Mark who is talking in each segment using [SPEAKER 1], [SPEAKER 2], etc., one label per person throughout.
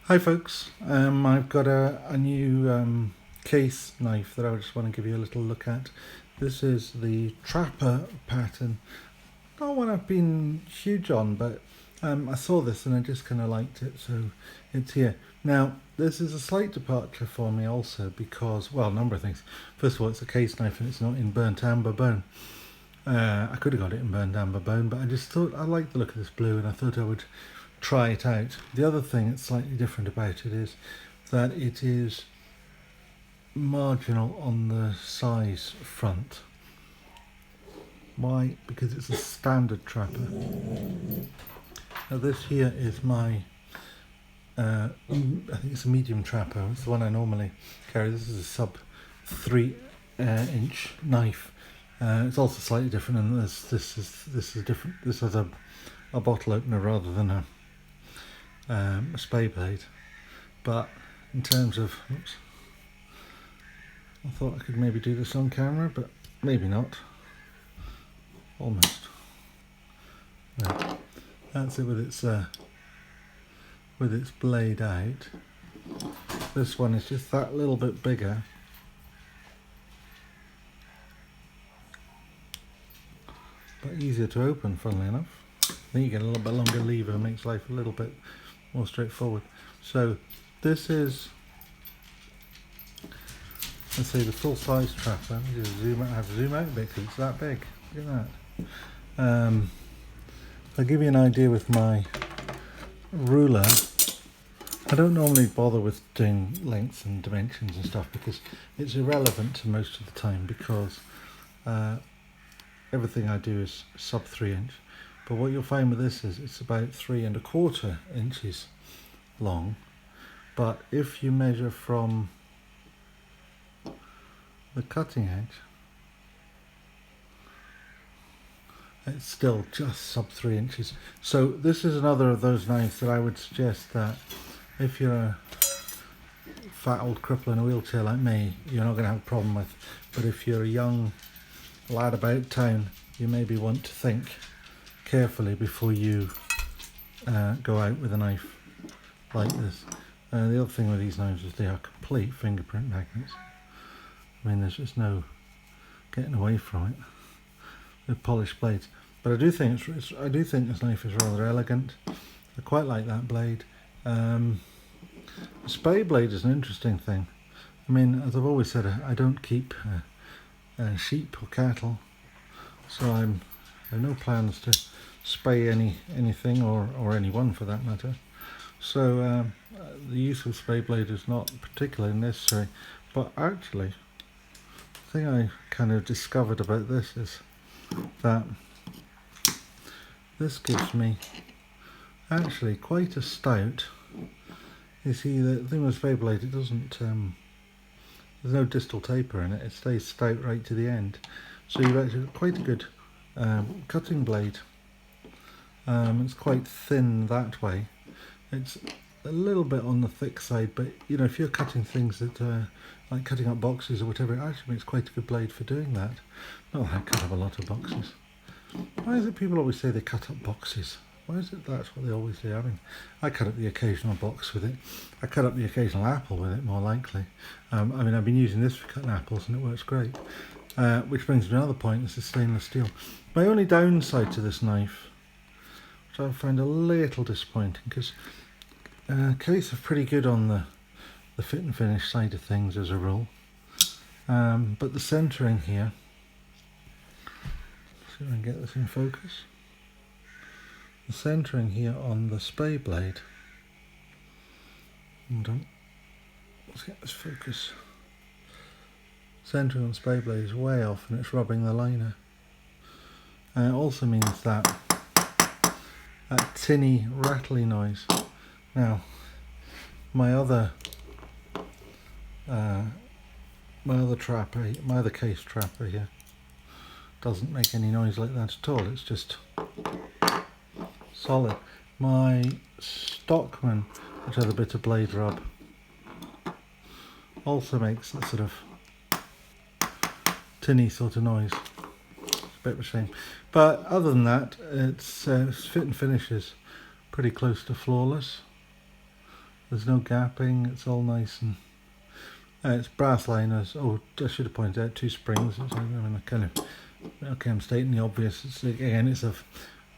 [SPEAKER 1] Hi folks, I've got a new case knife that I just want to give you a little look at. This is the Trapper pattern. Not one I've been huge on, but I saw this and I just kind of liked it, so it's here. Now, this is a slight departure for me also because, well, a number of things. First of all, it's a case knife and it's not in burnt amber bone. I could have got it in burnt amber bone, but I just thought I liked the look of this blue and I thought I would try it out. The other thing that's slightly different about it is that it is marginal on the size front. Why? Because it's a standard Trapper. Now this here is my I think it's a medium Trapper. It's the one I normally carry. This is a sub 3 inch knife. It's also slightly different, and this is different. This has a bottle opener rather than a spay blade. But in terms of, oops, I thought I could maybe do this on camera, but maybe not. Almost. Right. That's it with its blade out. This one is just that little bit bigger. But easier to open, funnily enough. Then you get a little bit longer lever, makes life a little bit more straightforward. So this is, let's say, the full size Trapper. Let me just zoom out. I have to zoom out a bit because it's that big. Look at that. I'll give you an idea with my ruler. I don't normally bother with doing lengths and dimensions and stuff because it's irrelevant to most of the time, because everything I do is sub 3 inch. But what you'll find with this is it's about 3¼ inches long. But if you measure from the cutting edge, it's still just sub 3 inches. So this is another of those knives that I would suggest that if you're a fat old cripple in a wheelchair like me, you're not going to have a problem with. But if you're a young lad about town, you maybe want to think carefully before you go out with a knife like this. The other thing with these knives is they are complete fingerprint magnets. I mean, there's just no getting away from it with polished blades. But I do think this knife is rather elegant. I quite like that blade. The spay blade is an interesting thing. I mean, as I've always said, I don't keep sheep or cattle, so I have no plans to spay anything or anyone for that matter. So the use of spay blade is not particularly necessary. But actually, the thing I kind of discovered about this is that this gives me actually quite a stout. You see, the thing with spay blade, it doesn't, there's no distal taper in it, it stays stout right to the end. So you've actually got quite a good cutting blade. It's quite thin that way. It's a little bit on the thick side, but you know, if you're cutting things that like cutting up boxes or whatever, it actually makes quite a good blade for doing that. Not that I cut up a lot of boxes. Why is it people always say they cut up boxes? Why is it that's what they always say? I mean, I cut up the occasional box with it. I cut up the occasional apple with it, more likely. I mean, I've been using this for cutting apples and it works great. Which brings me to another point, this is stainless steel. My only downside to this knife, which I find a little disappointing, because Case are pretty good on the fit and finish side of things as a rule. But the centering here, see if I can get this in focus. The centering here on the spay blade, hold on, let's get this focus. Centering on the spay blade is way off and it's rubbing the liner. And it also means that tinny, rattly noise. Now, my other Trapper, my other case Trapper here, doesn't make any noise like that at all. It's just solid. My Stockman, which has a bit of blade rub, also makes that sort of tinny sort of noise. It's a bit of a shame. But other than that, its fit and finish is pretty close to flawless. There's no gapping, it's all nice and it's brass liners. Oh, I should have pointed out 2 springs. I mean, okay, I'm stating the obvious. It's a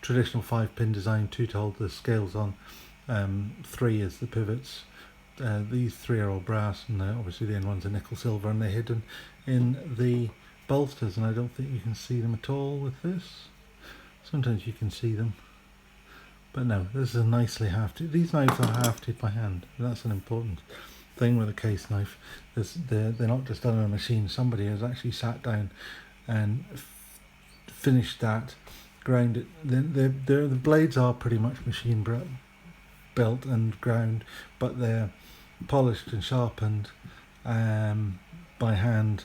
[SPEAKER 1] traditional 5-pin design, 2 to hold the scales on, 3 is the pivots. These 3 are all brass, and obviously the end ones are nickel silver, and they're hidden in the bolsters, and I don't think you can see them at all with this. Sometimes you can see them, but no, this is a nicely hafted. These knives are hafted by hand. That's an important thing with a case knife. They're not just done on a machine. Somebody has actually sat down and finished that, ground it. The blades are pretty much machine built and ground, but they're polished and sharpened by hand.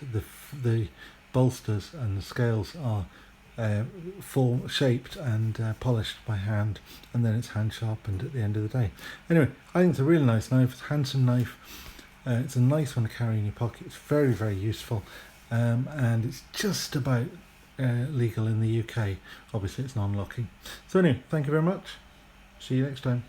[SPEAKER 1] The bolsters and the scales are shaped and polished by hand, and then it's hand sharpened at the end of the day. Anyway, I think it's a really nice knife. It's a handsome knife. It's a nice one to carry in your pocket. It's very, very useful, and it's just about legal in the UK. Obviously it's non-locking. So anyway, thank you very much. See you next time.